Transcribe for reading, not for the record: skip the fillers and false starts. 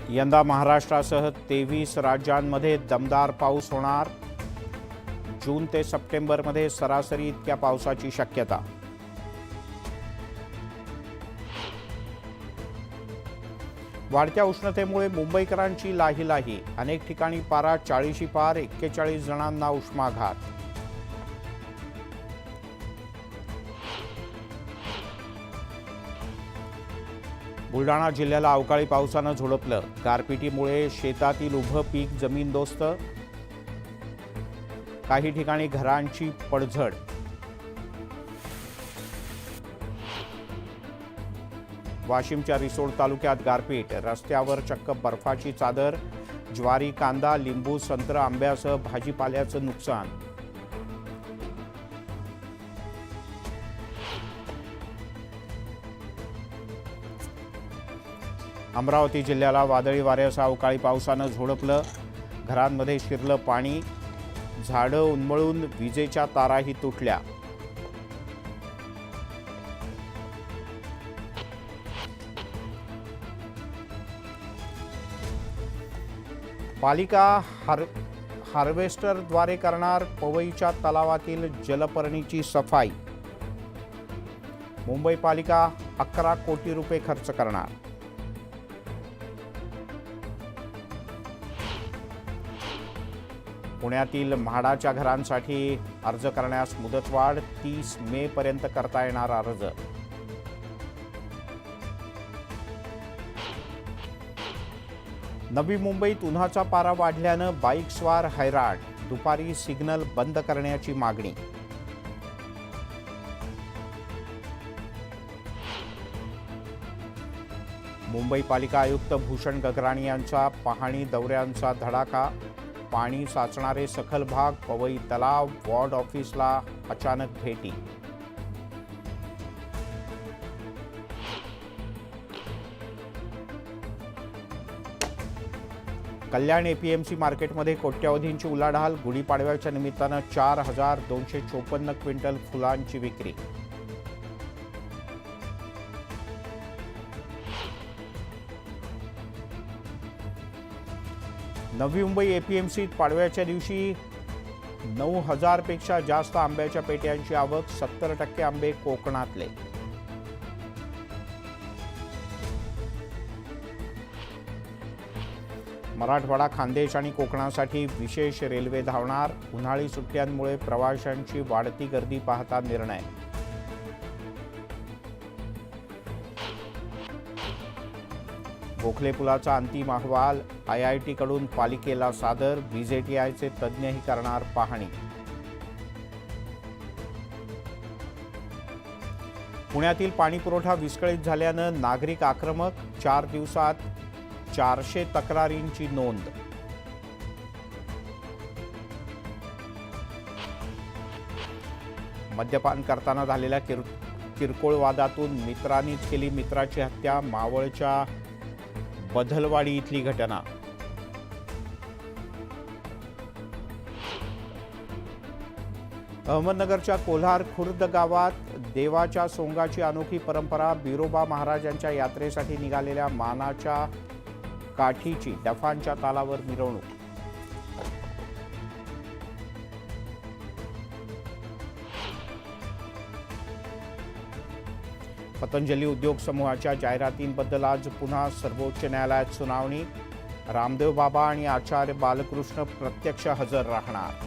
यंदा महाराष्ट्रासह 23 राज्यांमध्ये दमदार पाऊस होणार। जून ते सप्टेंबरमध्ये सरासरी इतक्या पावसाची शक्यता। वाढत्या उष्णतेमुळे मुंबईकरांची लाहीलाही। अनेक ठिकाणी पारा 40शी पार, 41 जणांना उष्माघात। बुलढाणा जिल्ह्याला अवकाळी पावसानं झोडपलं। गारपिटीमुळे शेतातील उभं पीक जमीनदोस्त। काही ठिकाणी घरांची पडझड। वाशिमच्या रिसोड तालुक्यात गारपीट, रस्त्यावर चक्क बर्फाची चादर। ज्वारी, कांदा, लिंबू, संत्र, आंब्यासह भाजीपाल्याचं नुकसान। अमरावती जिल्ह्याला वादळी वाऱ्यासह अवकाळी पावसानं झोडपलं। घरांमध्ये शिरलं पाणी, झाडं उन्मळून विजेच्या ताराही तुटल्या। पालिका हार्वेस्टरद्वारे करणार पवईच्या तलावातील जलपर्णीची सफाई। मुंबई पालिका 11 कोटी रुपये खर्च करणार। पुण्यातील म्हाडाच्या घरांसाठी अर्ज करण्यास मुदतवाढ, 30 मे पर्यंत करता येणार अर्ज। नवी मुंबईत उन्हाचा पारा वाढल्यानं बाईक स्वार हैराण। दुपारी सिग्नल बंद करण्याची मागणी। मुंबई पालिका आयुक्त भूषण गगराणी यांचा पाहणी दौऱ्यांचा धडाका। पाणी साचणारे सखल भाग, पवई तलाव, वॉर्ड ऑफिसला अचानक भेटी। कल्याण एपीएमसी मार्केटमध्ये कोट्यवधींची उलाढाल। गुढीपाडव्याच्या निमित्तानं 4,254 क्विंटल फुलांची विक्री। नवी मुंबई एपीएमसीत पाडव्याच्या दिवशी 9,000 पेक्षा जास्त आंब्याच्या पेट्यांची आवक। 70% आंबे कोकणातले। मराठवाडा, खानदेश आणि कोकणासाठी विशेष रेल्वे धावणार। उन्हाळी सुट्ट्यांमुळे प्रवाशांची वाढती गर्दी पाहता निर्णय। गोखले पुलाचा अंतिम अहवाल IIT कडून पालिकेला सादर। VJTIचे तज्ज्ञही करणार पाहणी। पुण्यातील पाणीपुरवठा विस्कळीत झाल्यानं नागरिक आक्रमक। 4 दिवसात 400 तक्रारींची नोंद। मद्यपान करताना झालेल्या किरकोळ वादातून मित्रांनीच केली मित्राची हत्या। मावळच्या बदलवाडी इथली घटना। अहमदनगरच्या कोल्हार खुर्द गावात देवाच्या सोंगाची अनोखी परंपरा। बिरोबा महाराजांच्या यात्रेसाठी निघालेल्या मानाच्या काठीची डफांच्या तालावर मिरवणूक। पतंजली उद्योग समूहाच्या जाहिरातींबद्दल आज पुन्हा सर्वोच्च न्यायालयात सुनावणी। रामदेव बाबा आणि आचार्य बालकृष्ण प्रत्यक्ष हजर राहणार।